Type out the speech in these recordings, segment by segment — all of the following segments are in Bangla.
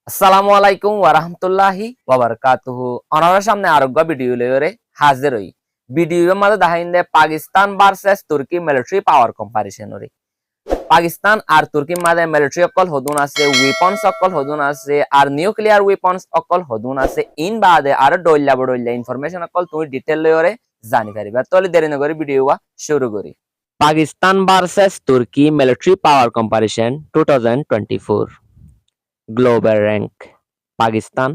আসসালামু আলাইকুম ওয়া রাহমাতুল্লাহি ওয়া বারাকাতুহু। অনার সামনে আরোগ্য ভিডিও লইরে হাজির হই। ভিডিওর মাঝে দেখাইন্দে পাকিস্তান ভার্সেস তুর্কি মিলিটারি পাওয়ার কম্পারিজন হরি। পাকিস্তান আর তুর্কির মাঝে মিলিটারি অকল হদুন আছে, ওয়েপন্স অকল হদুন আছে, আর নিউক্লিয়ার ওয়েপন্স অকল হদুন আছে। ইন বাদে আর ডইল্লা ইনফরমেশন অকল তুমি ডিটেল লইরে জানি পারিবা। তলে দেরি নকরি ভিডিও শুরু করি। পাকিস্তান ভার্সেস তুর্কি military power comparison 2024। Global rank: Pakistan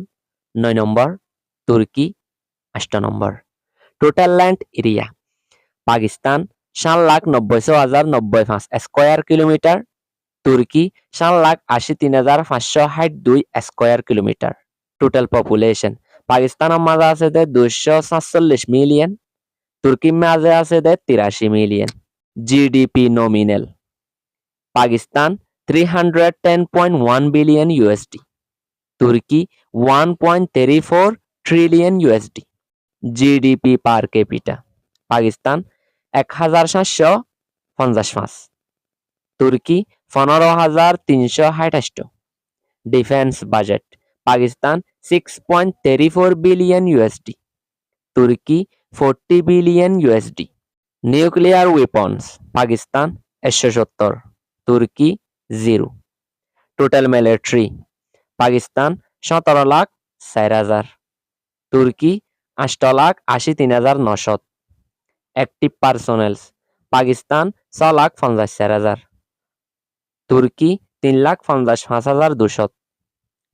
9 number, তুর্কি 8 নম্বর। Total land area: Pakistan 7,90,9005 square kilometre, তুর্কি 7,83,562 স্কয়ার কিলোমিটার। টোটাল পপুলেশন: পাকিস্তানের মাঝে আছে 247 মিলিয়ন, তুর্কির মাঝে আছে 83 million. GDP nominal: Pakistan 310.1 billion USD, তুর্কি 1.34 ট্রিলিয়ন ইউএসডি। জিডিপি পার ক্যাপিটা: পাকিস্তান 1,755, তুর্কি 15,328। Defence budget: Pakistan 6.34 billion USD, তুর্কি 40 billion USD. Nuclear weapons: Pakistan 170, তুর্কি 0। টোটাল মিলিটারি: পাকিস্তান 17,04,000, তুর্কি 8,83,900। অ্যাক্টিভ পার্সোনেলস: পাকিস্তান 6,55,000, তুর্কি 3,55,200।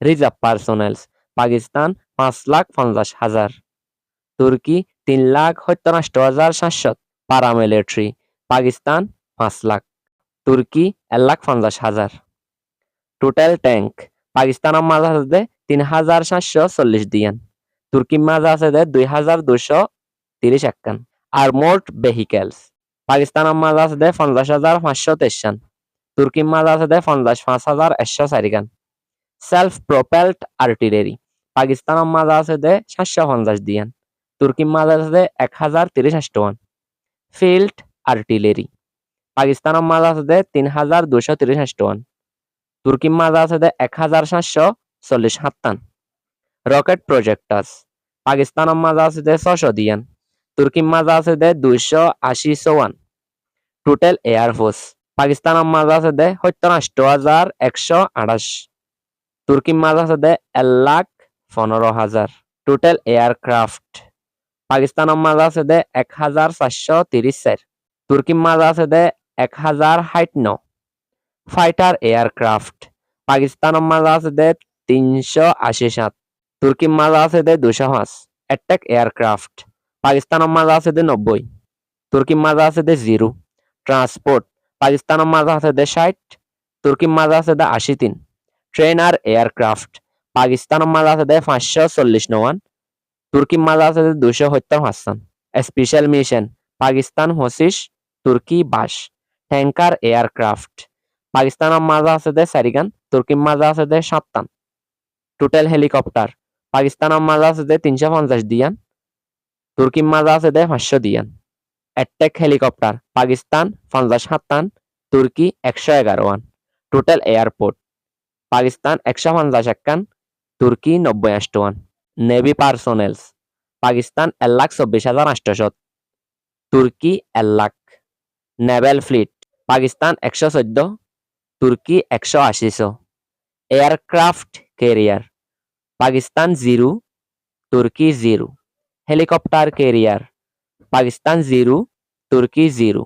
রিজার্ভ পার্সোনেলস: পাকিস্তান 5,50,000, তুর্কি 3,78,700। প্যারামিলিটারি: পাকিস্তান 5 লাখ, তুর্কি 1,50,000। টোটাল ট্যাঙ্ক: পাকিস্তানের মাঝে আছে 3,740 দিয়ান, তুর্কির মাঝে আছে 2,230 একখান। আর্মোর্ড ভেহিকেলস: পাকিস্তানের মাঝে আছে 50,523, তুর্কির মাঝে আছে 55,104 খান। সেলফ প্রপেলড আর্টিলারি: পাকিস্তানের মাঝে আছে 750 দিয়ান, তুর্কির মাঝে আছে 1,038 ফিল্ড আর্টিলারি: পাকিস্তানের মাঝে আছে 3,230, তুর্কির মাঝে আছে 1,740 রকেট প্রজেক্টরস: পাকিস্তানের মাঝে আছে 600 দিয়ান, তুর্কির মাঝে আছে 280 টোটাল এয়ারফোর্স: পাকিস্তানের মাঝে আছে 78,128, তুর্কির মাঝে আছে 1,15,000। টোটাল এয়ারক্রাফট: পাকিস্তানের মাঝে আছে 1,434, তুর্কির মাঝে আছে 1,069। ফাইটার এয়ারক্রাফট: পাকিস্তানের মাঝে আছে 387, তুর্কির মাঝে আছে 205। অ্যাটাক এয়ারক্রাফট: পাকিস্তানের মাঝে আছে 90, তুর্কির মাঝে আছে 0। ট্রান্সপোর্ট: পাকিস্তানের মাঝে আছে 60, তুর্কির মাঝে আছে 83। ট্রেনার এয়ারক্রাফট: পাকিস্তানের মাঝে আছে 540 নওয়ান, তুর্কির মাঝে আছে 270 স্পেশাল মিশন: পাকিস্তান 25, তুর্কি 22। ট্যাঙ্কার এয়ারক্রাফট: পাকিস্তানের মাঝে আছে 4 তুর্কির মাঝে আছে 7। টোটাল হেলিকপ্টার: পাকিস্তানের মাঝে আছে 350 দিয়ান, তুর্কির মাঝে আছে 500 দিয়ান। অ্যাটাক হেলিকপ্টার: পাকিস্তান 57, তুর্কি 111। টোটাল এয়ারপোর্ট: পাকিস্তান 150 একখান, তুর্কি 90 নেভি পার্সোনেলস: পাকিস্তান 1,24,800, তুর্কি 1,00,000। নেভেল ফ্লিট: পাকিস্তান 114, তুর্কি 180। এয়ারক্রাফট ক্যারিয়ার: পাকিস্তান 0, তুর্কি 0। হেলিকপ্টার ক্যারিয়ার: পাকিস্তান 0, তুর্কি 0।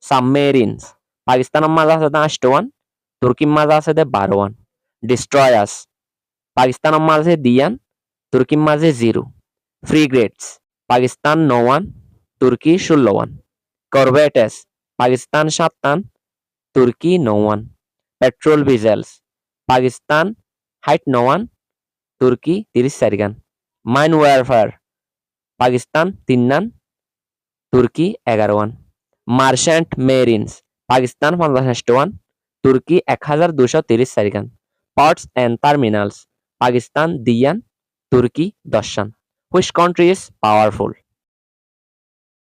সাবমেরিনস: পাকিস্তানের মাঝে আছে 8 তুর্কির মাঝে আছে 12। ডিস্ট্রয়ার্স: পাকিস্তানের মাঝে দিয়ান, তুর্কির মাঝে 0। ফ্রিগেটস: পাকিস্তান 9, তুর্কি 16। করভেটেস: পাকিস্তান 7, তুর্কি 9। পেট্রোল ভিসেলস: পাকিস্তান 9, তুর্কি 34 মাইন ওয়ারফেয়ার: পাকিস্তান 3, তুর্কি 11। মার্চেন্ট মেরিনস: পাকিস্তান 50, তুর্কি 1,234। Ports and terminals: পাকিস্তান 2, তুর্কি 10। Which country is powerful?